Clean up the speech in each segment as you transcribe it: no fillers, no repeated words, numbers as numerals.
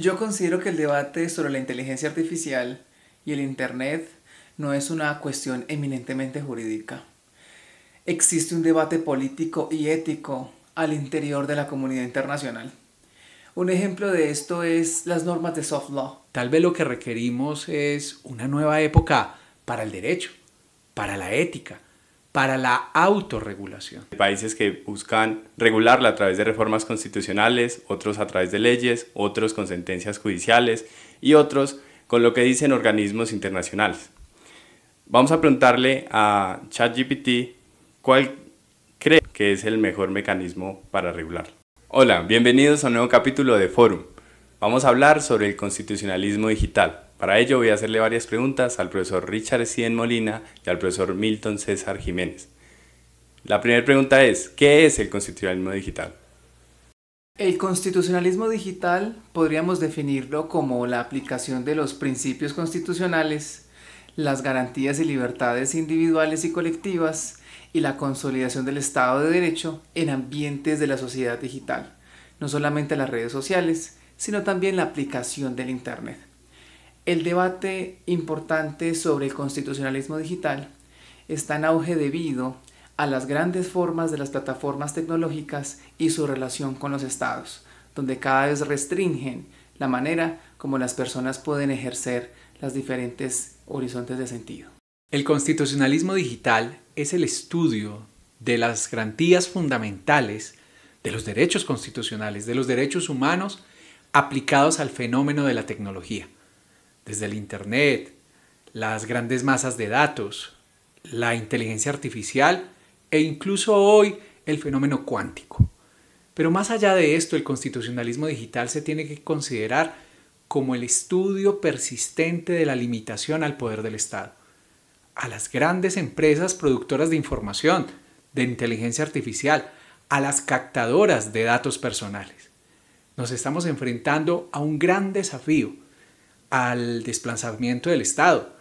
Yo considero que el debate sobre la inteligencia artificial y el Internet no es una cuestión eminentemente jurídica. Existe un debate político y ético al interior de la comunidad internacional. Un ejemplo de esto es las normas de soft law. Tal vez lo que requerimos es una nueva época para el derecho, para la ética, para la autorregulación. Países que buscan regularla a través de reformas constitucionales, otros a través de leyes, otros con sentencias judiciales y otros con lo que dicen organismos internacionales. Vamos a preguntarle a ChatGPT cuál cree que es el mejor mecanismo para regular. Hola, bienvenidos a un nuevo capítulo de Forum. Vamos a hablar sobre el constitucionalismo digital. Para ello voy a hacerle varias preguntas al profesor Richard Cien Molina y al profesor Milton César Jiménez. La primera pregunta es, ¿qué es el constitucionalismo digital? El constitucionalismo digital podríamos definirlo como la aplicación de los principios constitucionales, las garantías y libertades individuales y colectivas y la consolidación del Estado de Derecho en ambientes de la sociedad digital, no solamente las redes sociales, sino también la aplicación del Internet. El debate importante sobre el constitucionalismo digital está en auge debido a las grandes formas de las plataformas tecnológicas y su relación con los estados, donde cada vez restringen la manera como las personas pueden ejercer los diferentes horizontes de sentido. El constitucionalismo digital es el estudio de las garantías fundamentales de los derechos constitucionales, de los derechos humanos aplicados al fenómeno de la tecnología. Desde el Internet, las grandes masas de datos, la inteligencia artificial e incluso hoy el fenómeno cuántico. Pero más allá de esto, el constitucionalismo digital se tiene que considerar como el estudio persistente de la limitación al poder del Estado, a las grandes empresas productoras de información, de inteligencia artificial, a las captadoras de datos personales. Nos estamos enfrentando a un gran desafío, al desplazamiento del Estado,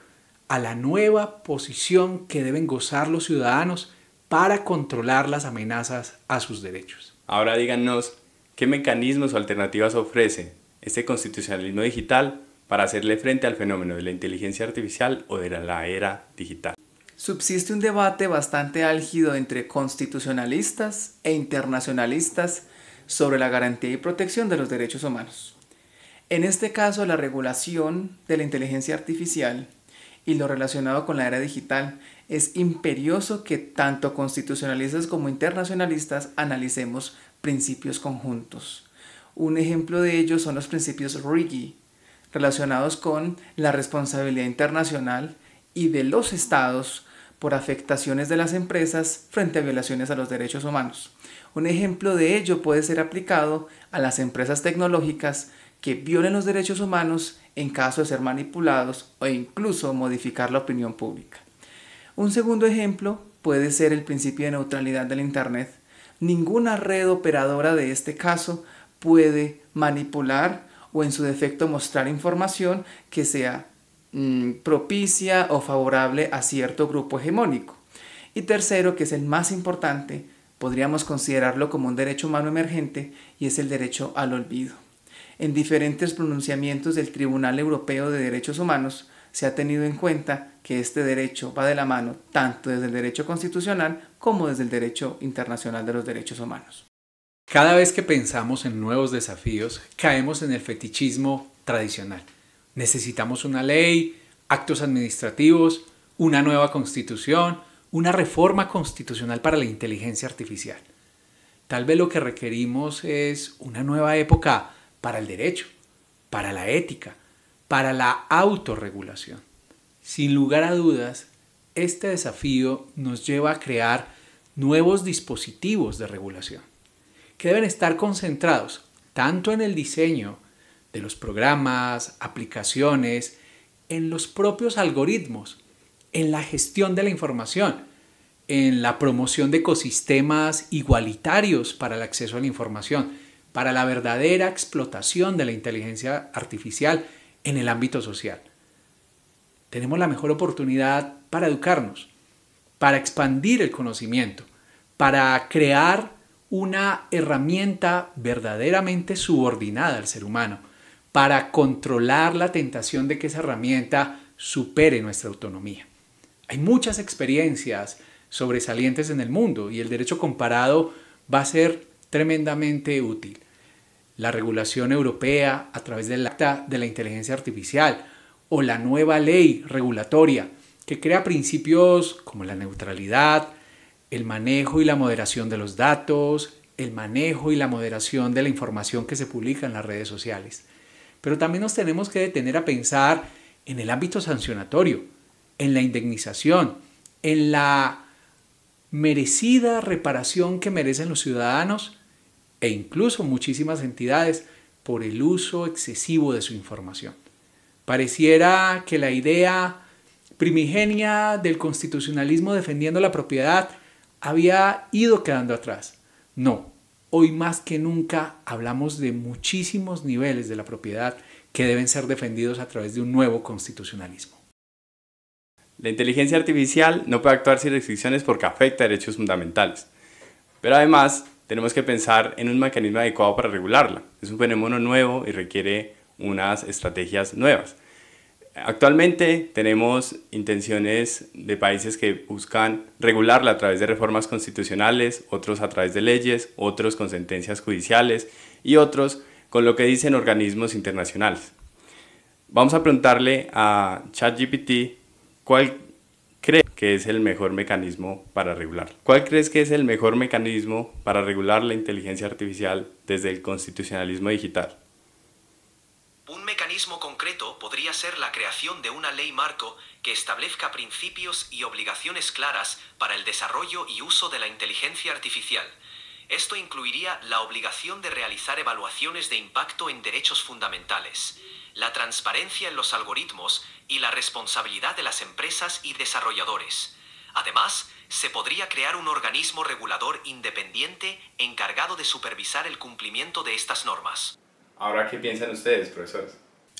a la nueva posición que deben gozar los ciudadanos para controlar las amenazas a sus derechos. Ahora díganos, ¿qué mecanismos o alternativas ofrece este constitucionalismo digital para hacerle frente al fenómeno de la inteligencia artificial o de la era digital? Subsiste un debate bastante álgido entre constitucionalistas e internacionalistas sobre la garantía y protección de los derechos humanos. En este caso, la regulación de la inteligencia artificial y lo relacionado con la era digital es imperioso que tanto constitucionalistas como internacionalistas analicemos principios conjuntos. Un ejemplo de ello son los principios RIGI, relacionados con la responsabilidad internacional y de los estados por afectaciones de las empresas frente a violaciones a los derechos humanos. Un ejemplo de ello puede ser aplicado a las empresas tecnológicas que violen los derechos humanos en caso de ser manipulados o incluso modificar la opinión pública. Un segundo ejemplo puede ser el principio de neutralidad del Internet. Ninguna red operadora de este caso puede manipular o en su defecto mostrar información que sea propicia o favorable a cierto grupo hegemónico. Y tercero, que es el más importante, podríamos considerarlo como un derecho humano emergente y es el derecho al olvido. En diferentes pronunciamientos del Tribunal Europeo de Derechos Humanos se ha tenido en cuenta que este derecho va de la mano tanto desde el derecho constitucional como desde el derecho internacional de los derechos humanos. Cada vez que pensamos en nuevos desafíos, caemos en el fetichismo tradicional. Necesitamos una ley, actos administrativos, una nueva constitución, una reforma constitucional para la inteligencia artificial. Tal vez lo que requerimos es una nueva época para el derecho, para la ética, para la autorregulación. Sin lugar a dudas, este desafío nos lleva a crear nuevos dispositivos de regulación que deben estar concentrados tanto en el diseño de los programas, aplicaciones, en los propios algoritmos, en la gestión de la información, en la promoción de ecosistemas igualitarios para el acceso a la información, para la verdadera explotación de la inteligencia artificial en el ámbito social. Tenemos la mejor oportunidad para educarnos, para expandir el conocimiento, para crear una herramienta verdaderamente subordinada al ser humano, para controlar la tentación de que esa herramienta supere nuestra autonomía. Hay muchas experiencias sobresalientes en el mundo y el derecho comparado va a ser tremendamente útil. La regulación europea a través del Acta de la Inteligencia Artificial o la nueva ley regulatoria que crea principios como la neutralidad, el manejo y la moderación de los datos, el manejo y la moderación de la información que se publica en las redes sociales. Pero también nos tenemos que detener a pensar en el ámbito sancionatorio, en la indemnización, en la merecida reparación que merecen los ciudadanos e incluso muchísimas entidades por el uso excesivo de su información. Pareciera que la idea primigenia del constitucionalismo defendiendo la propiedad había ido quedando atrás. No, hoy más que nunca hablamos de muchísimos niveles de la propiedad que deben ser defendidos a través de un nuevo constitucionalismo. La inteligencia artificial no puede actuar sin restricciones porque afecta a derechos fundamentales. Pero además, tenemos que pensar en un mecanismo adecuado para regularla. Es un fenómeno nuevo y requiere unas estrategias nuevas. Actualmente tenemos intenciones de países que buscan regularla a través de reformas constitucionales, otros a través de leyes, otros con sentencias judiciales y otros con lo que dicen organismos internacionales. Vamos a preguntarle a ChatGPT cuál cree que es el mejor mecanismo para regularla. ¿Cuál crees que es el mejor mecanismo para regular la inteligencia artificial desde el constitucionalismo digital? Un mecanismo concreto podría ser la creación de una ley marco que establezca principios y obligaciones claras para el desarrollo y uso de la inteligencia artificial. Esto incluiría la obligación de realizar evaluaciones de impacto en derechos fundamentales, la transparencia en los algoritmos y la responsabilidad de las empresas y desarrolladores. Además, se podría crear un organismo regulador independiente encargado de supervisar el cumplimiento de estas normas. Ahora, ¿qué piensan ustedes, profesores?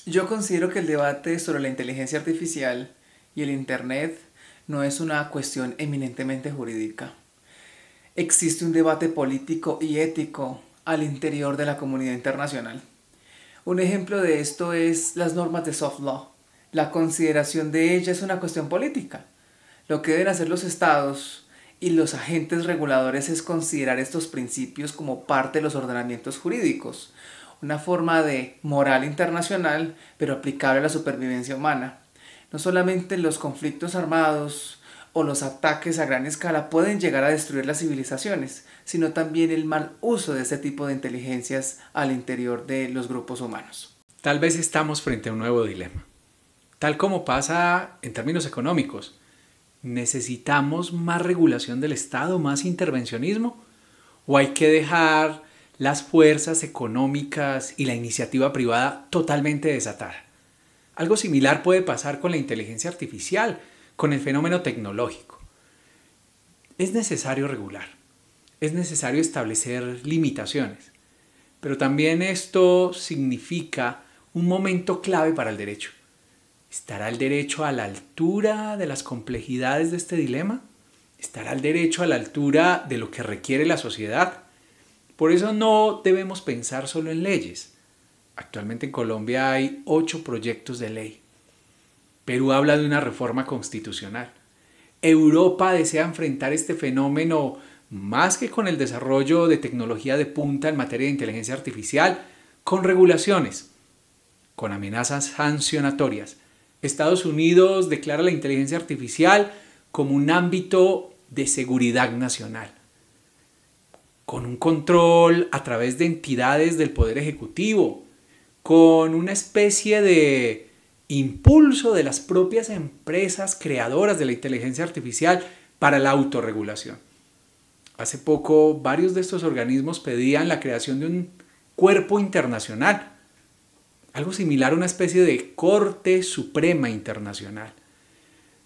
Yo considero que el debate sobre la inteligencia artificial y el Internet no es una cuestión eminentemente jurídica. Existe un debate político y ético al interior de la comunidad internacional. Un ejemplo de esto es las normas de soft law. La consideración de ellas es una cuestión política. Lo que deben hacer los estados y los agentes reguladores es considerar estos principios como parte de los ordenamientos jurídicos, una forma de moral internacional, pero aplicable a la supervivencia humana. No solamente los conflictos armados o los ataques a gran escala pueden llegar a destruir las civilizaciones, sino también el mal uso de este tipo de inteligencias al interior de los grupos humanos. Tal vez estamos frente a un nuevo dilema. Tal como pasa en términos económicos, ¿necesitamos más regulación del Estado, más intervencionismo? ¿O hay que dejar las fuerzas económicas y la iniciativa privada totalmente desatada? Algo similar puede pasar con la inteligencia artificial, con el fenómeno tecnológico. Es necesario regular, es necesario establecer limitaciones, pero también esto significa un momento clave para el derecho. ¿Estará el derecho a la altura de las complejidades de este dilema? ¿Estará el derecho a la altura de lo que requiere la sociedad? Por eso no debemos pensar solo en leyes. Actualmente en Colombia hay 8 proyectos de ley. Perú habla de una reforma constitucional. Europa desea enfrentar este fenómeno más que con el desarrollo de tecnología de punta en materia de inteligencia artificial, con regulaciones, con amenazas sancionatorias. Estados Unidos declara la inteligencia artificial como un ámbito de seguridad nacional, con un control a través de entidades del Poder Ejecutivo, con una especie de impulso de las propias empresas creadoras de la inteligencia artificial para la autorregulación. Hace poco, varios de estos organismos pedían la creación de un cuerpo internacional, algo similar a una especie de Corte Suprema Internacional.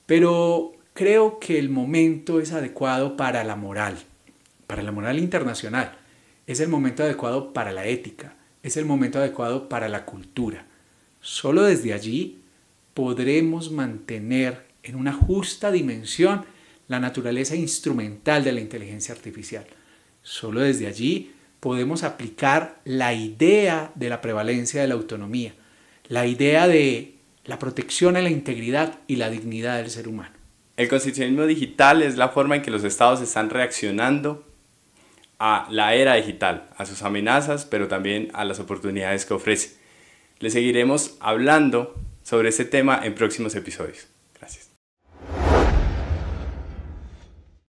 Pero creo que el momento es adecuado para la moral internacional. Es el momento adecuado para la ética, es el momento adecuado para la cultura. Solo desde allí podremos mantener en una justa dimensión la naturaleza instrumental de la inteligencia artificial. Solo desde allí podemos aplicar la idea de la prevalencia de la autonomía, la idea de la protección a la integridad y la dignidad del ser humano. El constitucionalismo digital es la forma en que los estados están reaccionando a la era digital, a sus amenazas, pero también a las oportunidades que ofrece. Les seguiremos hablando sobre este tema en próximos episodios.